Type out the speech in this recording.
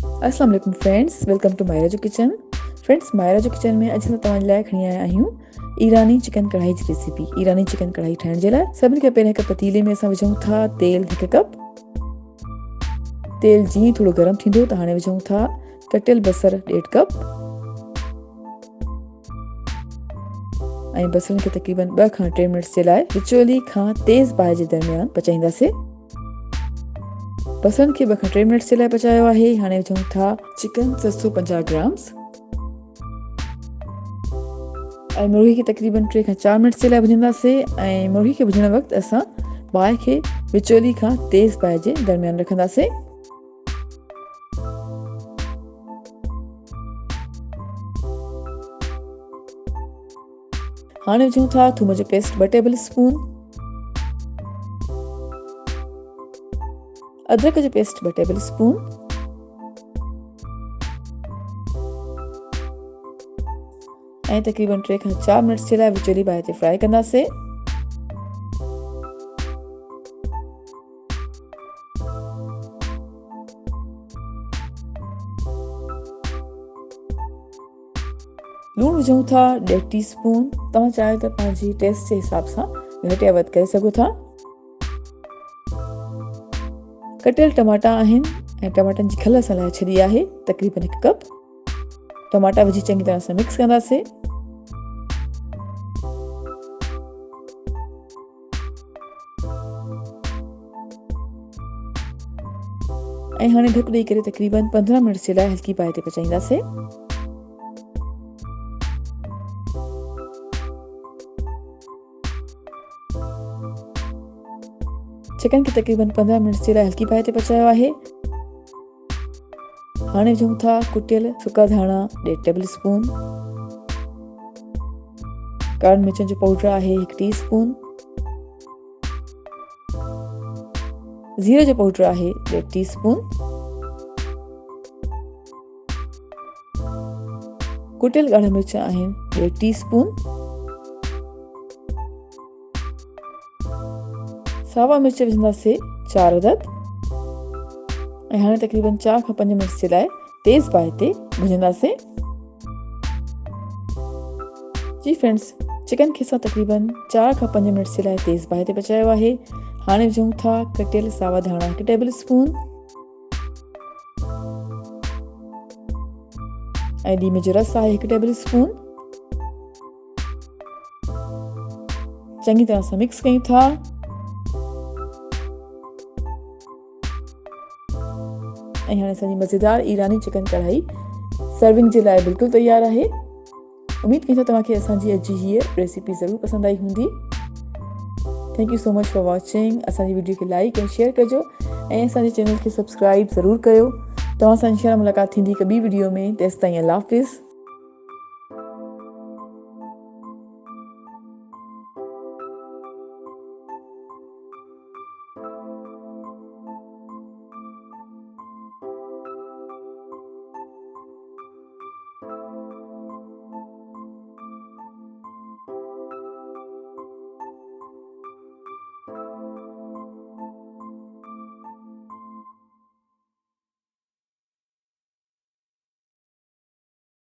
अस्सलाम वालेकुम friends, welcome to Myra जो किचन। फ्रेंड्स, मायरा जो किचन में अॼु तव्हांजे लाइ खणी आया आहियूं ईरानी चिकन कढ़ाई जी रेसिपी। ईरानी चिकन कढ़ाई ठाहिण जे लाइ सभिनी खां पहिरियों हिकु पतीले में असां विझूं था तेल 1 कप। तेल जीअं थोरो गरम थींदो त हाणे विझूं था कटियल बसर 1.5 कप ऐं बसरनि खे तक़रीबन 2 खां 3 मिनट जे लाइ विचोली खां तेज़ बाहि जे दरमियान पचाईंदासीं। बसरनि खे 2 खां 3 मिनट जे लाइ पचायो आहे। हाणे विझूं था चिकन 750 ग्राम्स ऐं मुर्गी खे तक़रीबन 3 खां 4 मिनट जे लाइ भुञंदासीं। ऐं मुर्गी खे भुञण वक़्तु असां बाहि खे विचोली खां तेज़ बाहि जे दरमियान रखंदासीं। हाणे विझूं था थूम जो पेस्ट 2 टेबल स्पून, अदरक जो पेस्ट 2 टेबल स्पून, ऐं तक़रीबन 3 खां 4 मिनट जे लाइ विचोली बाहि ते फ्राई कंदासीं। लूण विझूं था 1.5 टीस्पून। तव्हां चाहियो त पंहिंजी टेस्ट जे हिसाब सां घटि या वधि करे सघो था। कटियल टमाटा आहिनि ऐं टमाटनि जी खल असां लाइ छॾी आहे तक़रीबन 1 कप। टमाटा विझी चङी तरह सां मिक्स कंदासीं। ऐं हाणे ढक ॾेई करे तक़रीबन 15 मिनट जे लाइ हल्की बाहि ते पचाईंदासीं। चिकन खे तक़रीबन 15 मिनट जे लाइ हल्की बाहि ते पचायो आहे। हाणे विझूं था कुटियल सुका धाणा 1.5 टेबल स्पून, कारा मिर्चनि जो पाउडर आहे 1 टीस्पून, ज़ीरे जो पाउडर आहे 1.5 टीस्पून, कुटियल ॻाढ़ा मिर्च आहिनि 1.5 टीस्पून, सावा मिर्च विझंदासीं 4 अदद। ऐं हाणे तक़रीबन 4 खां 5 मिनट जे लाइ तेज़ बाहि ते भुञंदासीं। जी फ्रेंड्स, चिकन खे असां तक़रीबन 4 खां 5 मिनट जे लाइ तेज़ बाहि ते पचायो आहे। हाणे विझूं था कटियल सावा धाणा 1 टेबल स्पून ऐं लीमे जो रस आहे 1 टेबल स्पून। चङी तरह सां मिक्स कयूं था। ऐं हाणे असांजी मज़ेदार ईरानी चिकन कढ़ाई सर्विंग जे लाइ बिल्कुलु तयारु आहे। उमेद कयूं था तव्हांखे असांजी अॼु जी हीअ रेसिपी ज़रूरु पसंदि आई हूंदी। Thank you so much for watching. असांजी वीडियो खे लाइक ऐं शेयर कजो ऐं असांजे चैनल खे सब्सक्राइब ज़रूरु कयो। तव्हां सां इंशाअल्लाह मुलाक़ात थींदी हिकु ॿी वीडियो में। तेसिताईं अल्लाह हाफ़िज़।